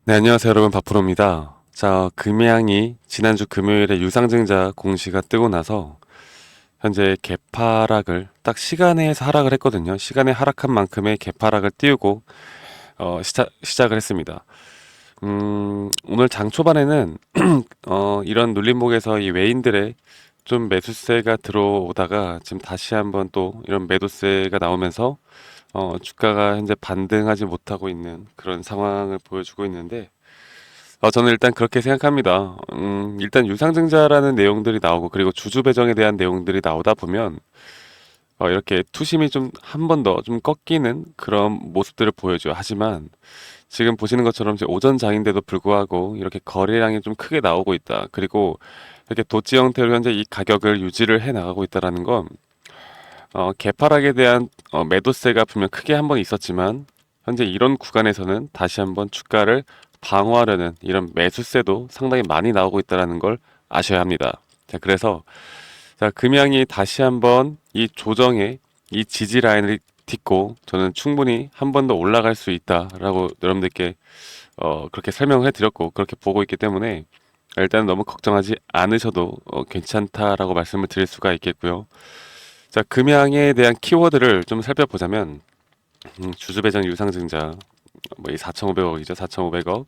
네, 안녕하세요, 여러분. 박프로입니다. 자, 금양이 지난주 금요일에 유상증자 공시가 뜨고 나서 현재 개파락을 딱 시간에서 하락을 했거든요. 시간에 하락한 만큼의 개파락을 띄우고 시작을 했습니다. 오늘 장 초반에는 이런 눌림목에서 이 외인들의 좀 매수세가 들어오다가 지금 다시 한번 또 이런 매도세가 나오면서 주가가 현재 반등하지 못하고 있는 그런 상황을 보여주고 있는데 저는 일단 그렇게 생각합니다. 일단 유상증자라는 내용들이 나오고 그리고 주주 배정에 대한 내용들이 나오다 보면 이렇게 투심이 좀 한 번 더 좀 꺾이는 그런 모습들을 보여줘요. 하지만 지금 보시는 것처럼 이제 오전 장인데도 불구하고 이렇게 거래량이 좀 크게 나오고 있다. 그리고 이렇게 도치 형태로 현재 이 가격을 유지를 해 나가고 있다라는 건 개파락에 대한 매도세가 분명 크게 한 번 있었지만 현재 이런 구간에서는 다시 한번 주가를 방어하려는 이런 매수세도 상당히 많이 나오고 있다는 걸 아셔야 합니다. 자, 그래서 자, 금양이 다시 한번 이 조정에 이 지지 라인을 딛고 저는 충분히 한 번 더 올라갈 수 있다라고 여러분들께 그렇게 설명을 해드렸고 그렇게 보고 있기 때문에 일단 너무 걱정하지 않으셔도 괜찮다라고 말씀을 드릴 수가 있겠고요. 자, 금양에 대한 키워드를 좀 살펴보자면 주주 배정 유상증자 뭐 이 4,500억이죠. 4,500억.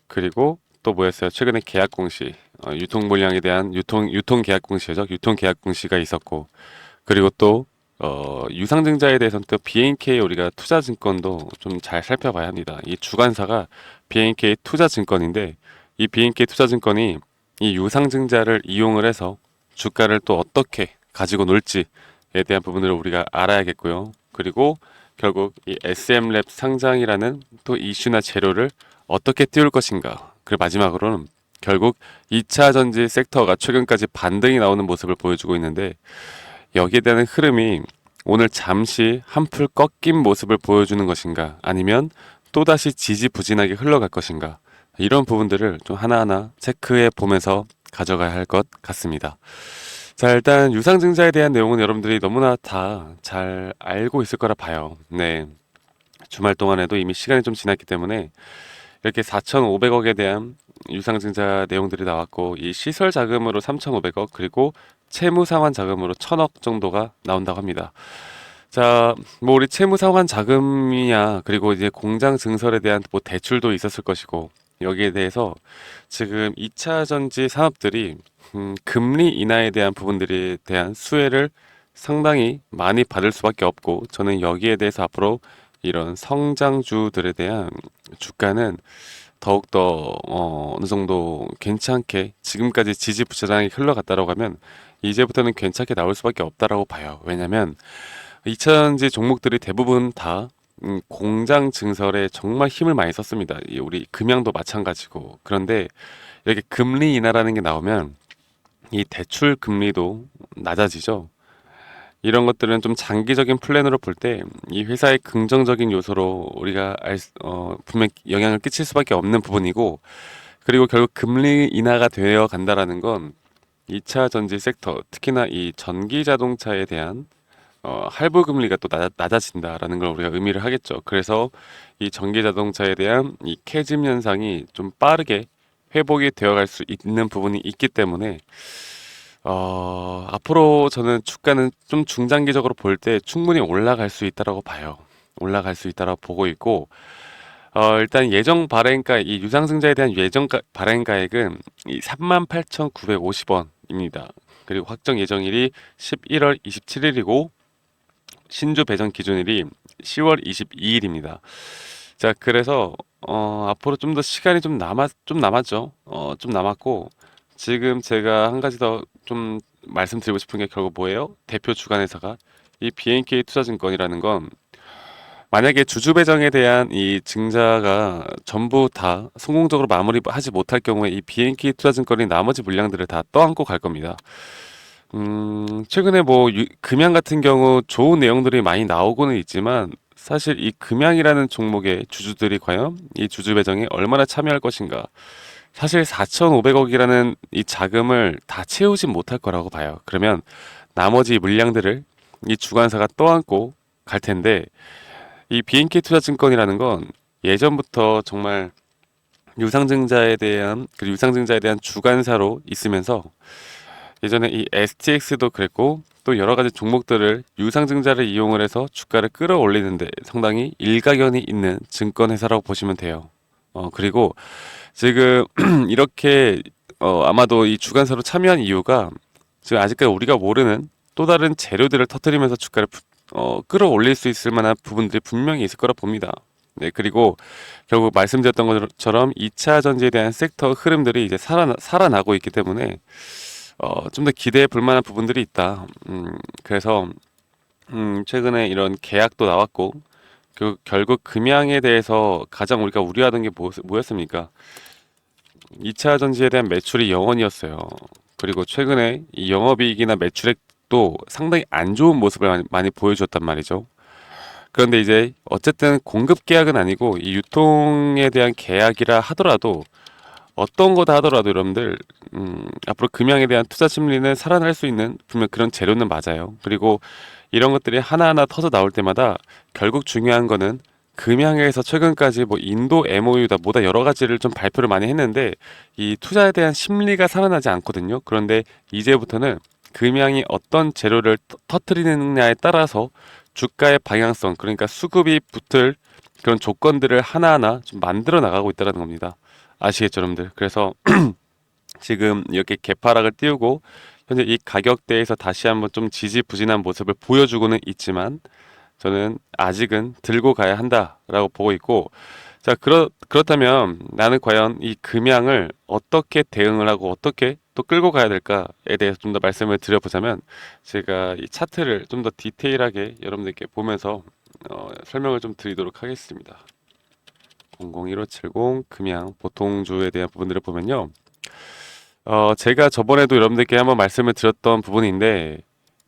그리고 또 뭐였어요? 최근에 계약 공시 유통 물량에 대한 유통 계약 공시죠. 유통 계약 공시가 있었고 그리고 또 유상증자에 대해서는 또 BNK 우리가 투자증권도 좀 잘 살펴봐야 합니다. 이 주관사가 BNK 투자증권인데 이 BNK 투자증권이 이 유상증자를 이용을 해서 주가를 또 어떻게 가지고 놀지에 대한 부분들을 우리가 알아야겠고요. 그리고 결국 이 SM랩 상장이라는 또 이슈나 재료를 어떻게 띄울 것인가. 그리고 마지막으로는 결국 2차 전지 섹터가 최근까지 반등이 나오는 모습을 보여주고 있는데 여기에 대한 흐름이 오늘 잠시 한풀 꺾인 모습을 보여주는 것인가 아니면 또다시 지지부진하게 흘러갈 것인가 이런 부분들을 좀 하나하나 체크해 보면서 가져가야 할 것 같습니다. 자, 일단 유상증자에 대한 내용은 여러분들이 너무나 다 잘 알고 있을 거라 봐요. 네. 주말 동안에도 이미 시간이 좀 지났기 때문에 이렇게 4,500억에 대한 유상증자 내용들이 나왔고 이 시설 자금으로 3,500억 그리고 채무 상환 자금으로 1,000억 정도가 나온다고 합니다. 자, 뭐 우리 채무 상환 자금이냐 그리고 이제 공장 증설에 대한 뭐 대출도 있었을 것이고 여기에 대해서 지금 2차 전지 산업들이 금리 인하에 대한 부분들에 대한 수혜를 상당히 많이 받을 수밖에 없고 저는 여기에 대해서 앞으로 이런 성장주들에 대한 주가는 더욱더 어느 정도 괜찮게 지금까지 지지부진하게 흘러갔다라고 하면 이제부터는 괜찮게 나올 수밖에 없다라고 봐요. 왜냐하면 2차전지 종목들이 대부분 다 공장 증설에 정말 힘을 많이 썼습니다. 우리 금양도 마찬가지고 그런데 이렇게 금리 인하라는 게 나오면 이 대출 금리도 낮아지죠. 이런 것들은 좀 장기적인 플랜으로 볼 때 이 회사의 긍정적인 요소로 우리가 분명 영향을 끼칠 수밖에 없는 부분이고 그리고 결국 금리 인하가 되어 간다라는 건 2차 전지 섹터 특히나 이 전기 자동차에 대한 할부 금리가 또 낮아진다라는 걸 우리가 의미를 하겠죠. 그래서 이 전기 자동차에 대한 이 캐즘 현상이 좀 빠르게 회복이 되어갈 수 있는 부분이 있기 때문에 앞으로 저는 주가는 좀 중장기적으로 볼 때 충분히 올라갈 수 있다라고 봐요. 올라갈 수 있다라고 보고 있고, 일단 예정 발행가, 이 유상증자에 대한 발행가액은 이 38,950원입니다. 그리고 확정 예정일이 11월 27일이고, 신주 배정 기준일이 10월 22일입니다. 자, 그래서, 앞으로 좀 더 시간이 좀 남았죠. 좀 남았고, 지금 제가 한 가지 더 좀 말씀드리고 싶은 게 결국 뭐예요? 대표 주관회사가 이 BNK 투자증권이라는 건 만약에 주주 배정에 대한 이 증자가 전부 다 성공적으로 마무리하지 못할 경우에 이 BNK 투자증권이 나머지 물량들을 다 떠안고 갈 겁니다. 최근에 뭐 금양 같은 경우 좋은 내용들이 많이 나오고는 있지만 사실 이 금양이라는 종목의 주주들이 과연 이 주주 배정에 얼마나 참여할 것인가 사실 4,500억이라는 이 자금을 다 채우지 못할 거라고 봐요. 그러면 나머지 물량들을 이 주관사가 떠안고 갈 텐데 이 BNK 투자증권이라는 건 예전부터 정말 유상증자에 대한 주관사로 있으면서 예전에 이 STX도 그랬고 또 여러 가지 종목들을 유상증자를 이용을 해서 주가를 끌어올리는데 상당히 일가견이 있는 증권회사라고 보시면 돼요. 그리고 지금 이렇게 아마도 이 주관사로 참여한 이유가 지금 아직까지 우리가 모르는 또 다른 재료들을 터뜨리면서 주가를 끌어올릴 수 있을 만한 부분들이 분명히 있을 거라 봅니다. 네, 그리고 결국 말씀드렸던 것처럼 2차 전지에 대한 섹터 흐름들이 이제 살아나고 있기 때문에 좀 더 기대해 볼 만한 부분들이 있다. 그래서 최근에 이런 계약도 나왔고 결국 금양에 대해서 가장 우리가 우려하던 게 뭐였습니까? 2차 전지에 대한 매출이 0원이었어요. 그리고 최근에 이 영업이익이나 매출액도 상당히 안 좋은 모습을 많이 보여줬단 말이죠. 그런데 이제 어쨌든 공급 계약은 아니고 이 유통에 대한 계약이라 하더라도 어떤 거다 하더라도 여러분들 앞으로 금양에 대한 투자 심리는 살아날 수 있는 분명 그런 재료는 맞아요. 그리고 이런 것들이 하나하나 터져 나올 때마다 결국 중요한 거는 금양에서 최근까지 뭐 인도 MOU다 뭐다 여러 가지를 좀 발표를 많이 했는데 이 투자에 대한 심리가 살아나지 않거든요. 그런데 이제부터는 금양이 어떤 재료를 터트리느냐에 따라서 주가의 방향성 그러니까 수급이 붙을 그런 조건들을 하나하나 좀 만들어 나가고 있다는 겁니다. 아시겠죠, 여러분들? 그래서 지금 이렇게 개파락을 띄우고 현재 이 가격대에서 다시 한번 좀 지지부진한 모습을 보여주고는 있지만 저는 아직은 들고 가야 한다라고 보고 있고 자 그렇다면 나는 과연 이 금양을 어떻게 대응을 하고 어떻게 또 끌고 가야 될까에 대해서 좀 더 말씀을 드려보자면 제가 이 차트를 좀 더 디테일하게 여러분들께 보면서 설명을 좀 드리도록 하겠습니다. 001570 금양 보통주에 대한 부분들을 보면요. 제가 저번에도 여러분들께 한번 말씀을 드렸던 부분인데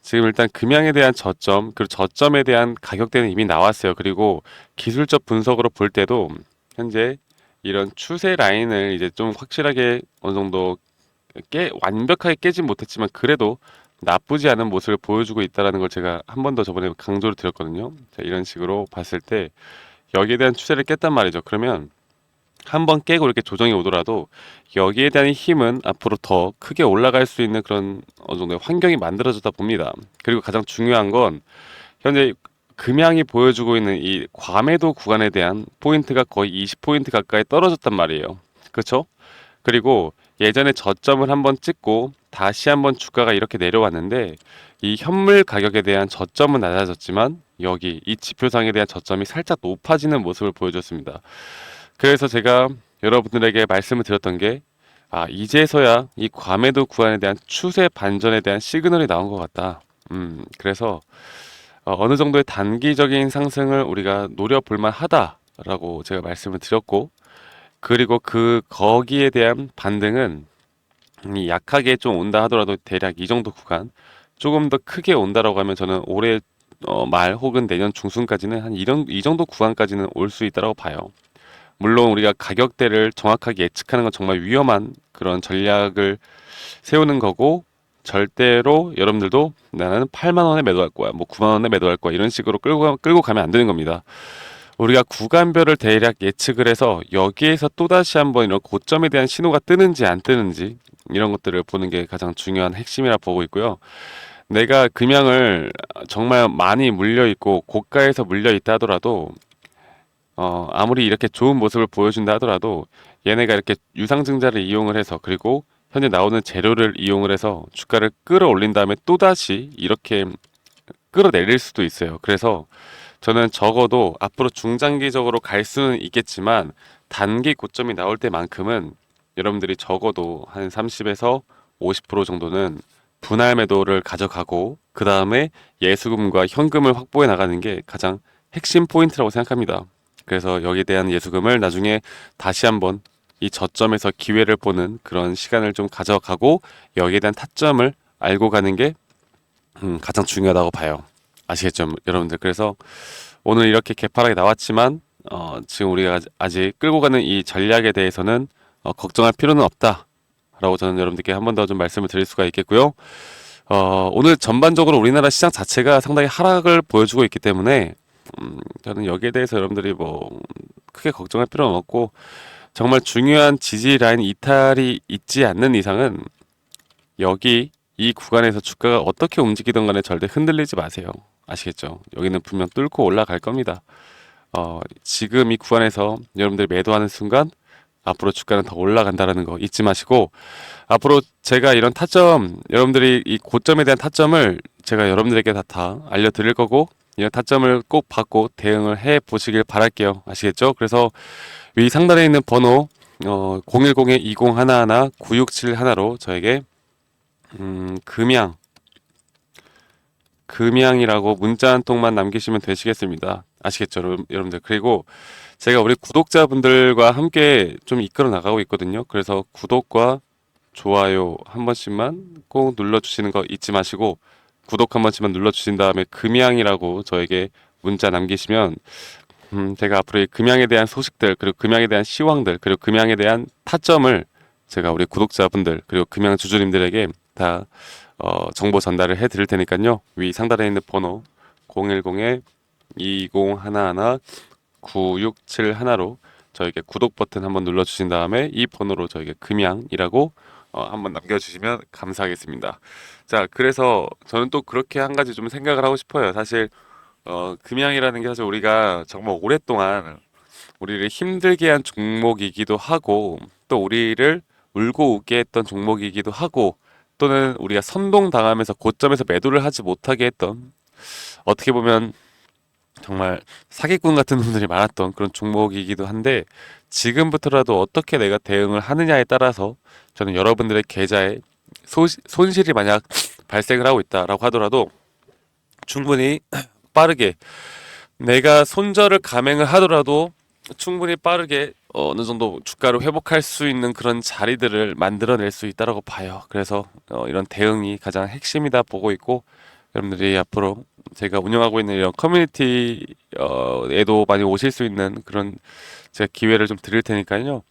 지금 일단 금양에 대한 저점 그리고 저점에 대한 가격대는 이미 나왔어요. 그리고 기술적 분석으로 볼 때도 현재 이런 추세 라인을 이제 좀 확실하게 어느 정도 완벽하게 깨진 못했지만 그래도 나쁘지 않은 모습을 보여주고 있다는 걸 제가 한 번 더 저번에 강조를 드렸거든요. 자, 이런 식으로 봤을 때 여기에 대한 추세를 깼단 말이죠. 그러면 한 번 깨고 이렇게 조정이 오더라도 여기에 대한 힘은 앞으로 더 크게 올라갈 수 있는 그런 어느 정도의 환경이 만들어졌다 봅니다. 그리고 가장 중요한 건 현재 금양이 보여주고 있는 이 과매도 구간에 대한 포인트가 거의 20포인트 가까이 떨어졌단 말이에요. 그렇죠? 그리고 예전에 저점을 한번 찍고 다시 한번 주가가 이렇게 내려왔는데 이 현물 가격에 대한 저점은 낮아졌지만 여기 이 지표상에 대한 저점이 살짝 높아지는 모습을 보여줬습니다. 그래서 제가 여러분들에게 말씀을 드렸던 게 이제서야 이 과매도 구간에 대한 추세 반전에 대한 시그널이 나온 것 같다. 그래서 어느 정도의 단기적인 상승을 우리가 노려볼 만하다라고 제가 말씀을 드렸고 그리고 거기에 대한 반등은 약하게 좀 온다 하더라도 대략 이 정도 구간 조금 더 크게 온다라고 하면 저는 올해 말 혹은 내년 중순까지는 이 정도 구간까지는 올 수 있다고 봐요. 물론 우리가 가격대를 정확하게 예측하는 건 정말 위험한 그런 전략을 세우는 거고 절대로 여러분들도 나는 8만 원에 매도할 거야, 뭐 9만 원에 매도할 거야 이런 식으로 끌고 가면 안 되는 겁니다. 우리가 구간별을 대략 예측을 해서 여기에서 또다시 한번 이런 고점에 대한 신호가 뜨는지 안 뜨는지 이런 것들을 보는 게 가장 중요한 핵심이라 보고 있고요. 내가 금양을 정말 많이 물려 있고 고가에서 물려 있다 하더라도 아무리 이렇게 좋은 모습을 보여준다 하더라도 얘네가 이렇게 유상증자를 이용을 해서 그리고 현재 나오는 재료를 이용을 해서 주가를 끌어올린 다음에 또다시 이렇게 끌어내릴 수도 있어요. 그래서 저는 적어도 앞으로 중장기적으로 갈 수는 있겠지만 단기 고점이 나올 때만큼은 여러분들이 적어도 한 30에서 50% 정도는 분할 매도를 가져가고 그 다음에 예수금과 현금을 확보해 나가는 게 가장 핵심 포인트라고 생각합니다. 그래서 여기에 대한 예수금을 나중에 다시 한번 이 저점에서 기회를 보는 그런 시간을 좀 가져가고 여기에 대한 타점을 알고 가는 게 가장 중요하다고 봐요. 아시겠죠, 여러분들? 그래서 오늘 이렇게 개파락이 나왔지만 지금 우리가 아직 끌고 가는 이 전략에 대해서는 걱정할 필요는 없다라고 저는 여러분들께 한 번 더 좀 말씀을 드릴 수가 있겠고요. 오늘 전반적으로 우리나라 시장 자체가 상당히 하락을 보여주고 있기 때문에 저는 여기에 대해서 여러분들이 뭐 크게 걱정할 필요는 없고 정말 중요한 지지 라인 이탈이 있지 않는 이상은 여기 이 구간에서 주가가 어떻게 움직이든 간에 절대 흔들리지 마세요. 아시겠죠? 여기는 분명 뚫고 올라갈 겁니다. 지금 이 구간에서 여러분들이 매도하는 순간 앞으로 주가는 더 올라간다라는 거 잊지 마시고, 앞으로 제가 이런 타점, 여러분들이 이 고점에 대한 타점을 제가 여러분들에게 다 알려드릴 거고, 이런 타점을 꼭 받고 대응을 해 보시길 바랄게요. 아시겠죠? 그래서 위 상단에 있는 번호 010-2011-9671로 저에게 금양 금양이라고 문자 한 통만 남기시면 되시겠습니다. 아시겠죠, 여러분들? 그리고 제가 우리 구독자분들과 함께 좀 이끌어 나가고 있거든요. 그래서 구독과 좋아요 한 번씩만 꼭 눌러주시는 거 잊지 마시고, 구독 한 번씩만 눌러주신 다음에 금양이라고 저에게 문자 남기시면 제가 앞으로 이 금양에 대한 소식들, 그리고 금양에 대한 시황들, 그리고 금양에 대한 타점을 제가 우리 구독자분들, 그리고 금양 주주님들에게 다 정보 전달을 해 드릴 테니까요. 위 상단에 있는 번호 010-2011-9671로 저에게 구독 버튼 한번 눌러주신 다음에 이 번호로 저에게 금양이라고 한번 남겨주시면 감사하겠습니다. 자, 그래서 저는 또 그렇게 한 가지 좀 생각을 하고 싶어요. 사실 금양이라는 게 사실 우리가 정말 오랫동안 우리를 힘들게 한 종목이기도 하고, 또 우리를 울고 웃게 했던 종목이기도 하고, 또는 우리가 선동당하면서 고점에서 매도를 하지 못하게 했던, 어떻게 보면 정말 사기꾼 같은 놈들이 많았던 그런 종목이기도 한데, 지금부터라도 어떻게 내가 대응을 하느냐에 따라서 저는 여러분들의 계좌에 손실이 만약 발생을 하고 있다라고 하더라도 충분히 빠르게, 내가 손절을 감행을 하더라도 충분히 빠르게 어느 정도 주가를 회복할 수 있는 그런 자리들을 만들어낼 수 있다라고 봐요. 그래서 이런 대응이 가장 핵심이다 보고 있고, 여러분들이 앞으로 제가 운영하고 있는 이런 커뮤니티에도 많이 오실 수 있는 그런 제가 기회를 좀 드릴 테니까요.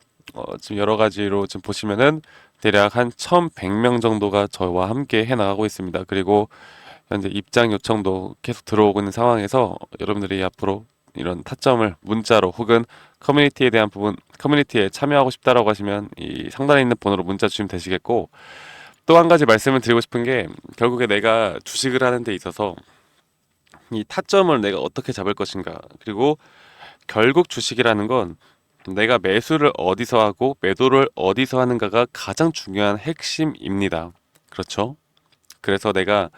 지금 여러 가지로 지금 보시면은 대략 한 1,100명 정도가 저와 함께 해 나가고 있습니다. 그리고 현재 입장 요청도 계속 들어오고 있는 상황에서 여러분들이 앞으로 이런 타점을 문자로, 혹은 커뮤니티에 대한 부분, 커뮤니티에 참여하고 싶다라고 하시면 이 상단에 있는 번호로 문자 주시면 되시겠고, 또 한 가지 말씀을 드리고 싶은 게, 결국에 내가 주식을 하는 데 있어서 이 타점을 내가 어떻게 잡을 것인가, 그리고 결국 주식이라는 건 내가 매수를 어디서 하고 매도를 어디서 하는가가 가장 중요한 핵심입니다. 그렇죠? 그래서 내가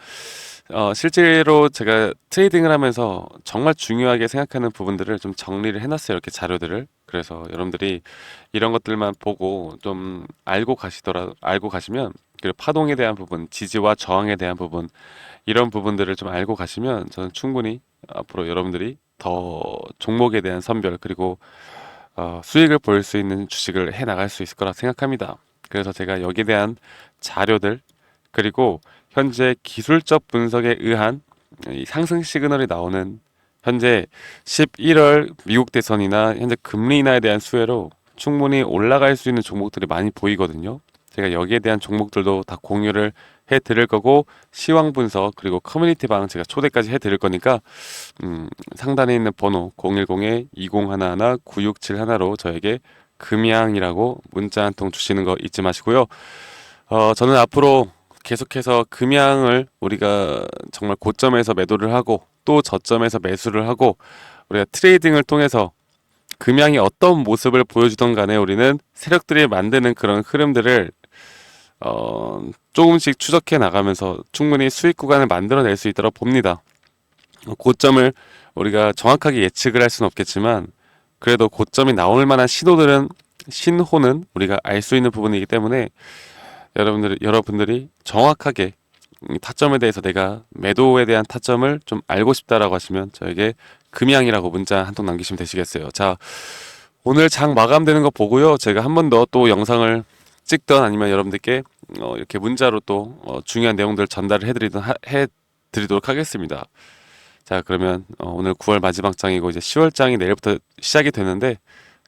실제로 제가 트레이딩을 하면서 정말 중요하게 생각하는 부분들을 좀 정리를 해놨어요. 이렇게 자료들을. 그래서 여러분들이 이런 것들만 보고 좀 알고 가시면, 그리고 파동에 대한 부분, 지지와 저항에 대한 부분, 이런 부분들을 좀 알고 가시면 저는 충분히 앞으로 여러분들이 더 종목에 대한 선별, 그리고 수익을 볼 수 있는 주식을 해 나갈 수 있을 거라 생각합니다. 그래서 제가 여기에 대한 자료들, 그리고 현재 기술적 분석에 의한 이 상승 시그널이 나오는, 현재 11월 미국 대선이나 현재 금리 인하에 대한 수혜로 충분히 올라갈 수 있는 종목들이 많이 보이거든요. 제가 여기에 대한 종목들도 다 공유를 해 드릴 거고, 시황 분석, 그리고 커뮤니티 방 제가 초대까지 해 드릴 거니까 상단에 있는 번호 010-2011-9671로 저에게 금양이라고 문자 한 통 주시는 거 잊지 마시고요. 저는 앞으로 계속해서 금양을 우리가 정말 고점에서 매도를 하고 또 저점에서 매수를 하고, 우리가 트레이딩을 통해서 금양이 어떤 모습을 보여주던 간에 우리는 세력들이 만드는 그런 흐름들을 조금씩 추적해 나가면서 충분히 수익 구간을 만들어낼 수 있도록 봅니다. 고점을 우리가 정확하게 예측을 할 수는 없겠지만, 그래도 고점이 나올 만한 신호는 우리가 알 수 있는 부분이기 때문에, 여러분들이 정확하게 이 타점에 대해서 내가 매도에 대한 타점을 좀 알고 싶다라고 하시면 저에게 금양이라고 문자 한 통 남기시면 되시겠어요. 자, 오늘 장 마감되는 거 보고요. 제가 한 번 더 또 영상을 찍던, 아니면 여러분들께 이렇게 문자로 또 중요한 내용들을 전달을 해드리도록 하겠습니다. 자, 그러면 오늘 9월 마지막 장이고 이제 10월 장이 내일부터 시작이 되는데,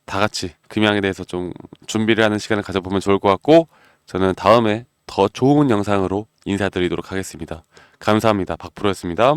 다 같이 금양에 대해서 좀 준비를 하는 시간을 가져보면 좋을 것 같고, 저는 다음에 더 좋은 영상으로 인사드리도록 하겠습니다. 감사합니다. 박프로였습니다.